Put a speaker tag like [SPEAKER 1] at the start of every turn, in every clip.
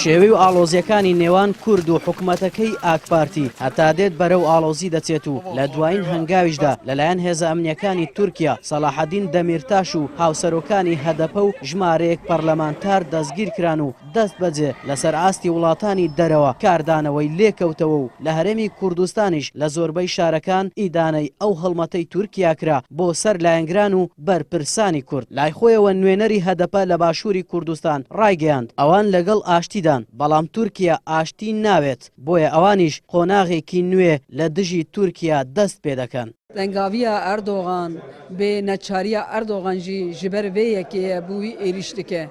[SPEAKER 1] شێوەی و ئاڵۆزیەکانی نێوان کورد و حکومەتەکەی ئاکپارتی هەتا دێت بەرەو ئاڵۆزی دەچێت و لە دوایین هەنگاویشدا لەلایەن هێزە ئەمنیەکانی تورکیا سەلاحەدین دەمیرتاش و هاوسەرۆکانی هەدەپە و ژمارەیەک پەرلەمانتار دەستگیر کران و دەست بەجێ لەسەر ئاستی وڵاتانی دەرەوە کاردانەوەی لێکەوتەوە و لە هەرێمی کوردستانیش لە زۆربەی شارەکان ئیدانەی ئەو هەڵمەتەی تورکیا کرا بۆ سەر لایەنگران و بەرپرسانی کورد لای خۆیەوە نوێنەری هەدەپە لە باشووری کوردستان ڕایگەیاند ئەوان لەگەڵ ئاشتیدان بەڵام تورکیا ئاشتی ناوێت بۆیە ئەوانیش قۆناغێکی نوێ لە دژی تورکیا دەست پێ دەکەن.
[SPEAKER 2] دەنگاویە ئەردۆغان بێ نەچاریە ئەردۆغانژی ji ber vê yekê bûî êriş dike.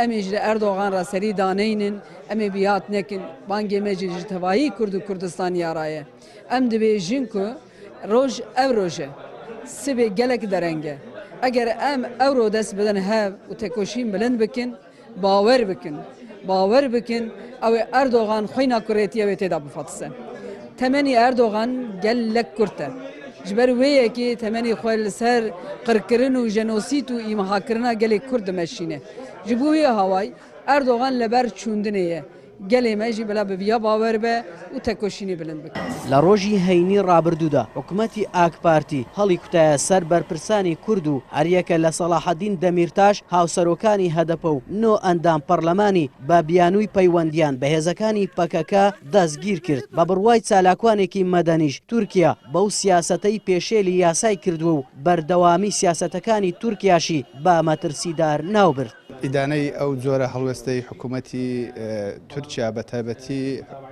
[SPEAKER 2] Em ê ji Erdogan ra serî daneynin, em ê bihat nekin bangê me jî ji tevahî Kurd û Kurdistanî ra ye. Em dibêjin ku roj ev roj e, sibê gelek dereng e. Eger em ew dest bidin hev û tekoşîn bilind bikin, bawer bikin. Bawer bikin, ew ê Erdogan xwîna kurêtiye wê têda bifatise. Temenî Erdogan gelek Kurd e. Ji ber wê yekê temenî xwe li ser qirkirin û jenosît û îmihakirina gelê Kurd dimeşîne. Ji bo wê hawayî Erdogan li ber çûndinê ye. Gelê me jî bila bi viya bawer be û tekoşînê bilind bikin.
[SPEAKER 1] لە ڕۆژی هەینی ڕابردوودا حکوومەتی ئاکپارتی هەڵی کوتایە سەر بەرپرسانی کورد و هەریەکە لە سەلاحەدین دەمیرتاش هاوسەرۆکانی هەدەپە و نۆ ئەندام پەرلەمانی بە بیانووی پەیوەندیان بە هێزەکانی پەکەکە دەستگیر کرد بە بڕوای چالاکوانێکی مەدەنیش تورکیا بەو سیاسەتەی پێشێلی یاسای کردووە و بەردەوامی سیاسەتەکانی تورکیاشی بە مەترسیدار ناوبرد.
[SPEAKER 3] ئیدانەی ئەو جۆرە هەڵوێستەی حکوومەتی تورکیا بە تایبەتی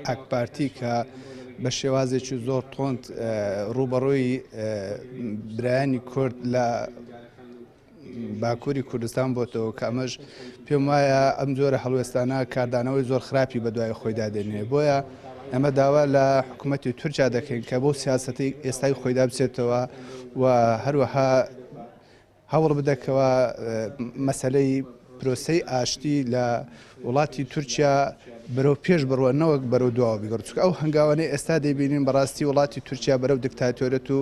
[SPEAKER 3] ئاکپارتی کە بە شێوازێکی زۆر تۆند ڕوبەڕۆی برایانی کورد لە باکووری کوردستان بۆتەوە کە ئەمەش پێم وایە ئەم جۆرە هەڵوێستانە کاردانەوەی زۆر خراپی بەدوای خۆیدا دێنێ بۆیە ئەمە داوا لە حکوومەتی تورکیا دەکەین کە بۆ سیاسەتی ئێستای خۆیدا بچێتەوە و هەروەها هەوڵ بدەکەوە مەسەلەی پرۆسەی ئاشتی لە وڵاتی تورکیا بەرەو پێش بڕوە نەوەک بەرەو دواوە بگەڕ چکە ئەو هەنگاوانەی ئێستا دەبینین بەڕاستی وڵاتی تورکیا بەرەو دیکتاتۆرەت و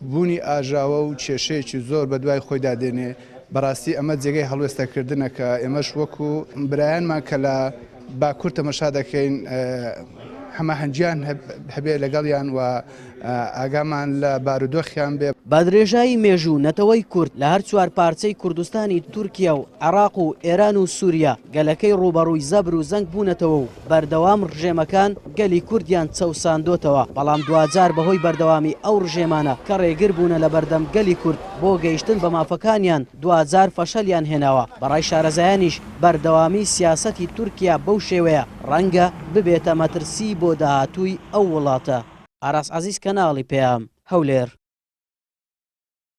[SPEAKER 3] بوونی ئاژاوە و کێشەیەکی زۆر بە دوای خۆیدا دێنێ بەڕاستی ئەمە جێگەی هەڵوێستەکردنەکە ئێمەش وەکو برایانمان کە لە باکوور تەماشا دەکەین هەماهەنگیان هەبێ لەگەڵیان و ئاگامان لە بارودۆخیان بێ.
[SPEAKER 1] بە درێژایی مێژوو نەتەوەی کورد لە هەر چوار پارچەی کوردستانی تورکیا و عێراق و ئێران و سووریا گەلەکەی ڕوبەڕووی زەبر و زەنگ بوونەتەوە و بەردەوام ڕژێمەکان گەلی کوردیان چەوساندۆتەوە بەڵام دوجار بەهۆی بەردەوامی ئەو ڕژێمانە کە ڕێگر بوونە لە بەردەم گەلی کورد بۆ گەیشتن بە مافەکانیان دوجار فەشەلیان هێناوە بەڕای شارەزایانیش بەردەوامی سیاسەتی تورکیا بەو شێوەیە ڕەنگە ببێتە مەترسی بۆ داهاتووی ئەو وڵاتە. ئاراس عەزیز کەناڵی پێام هەولێر.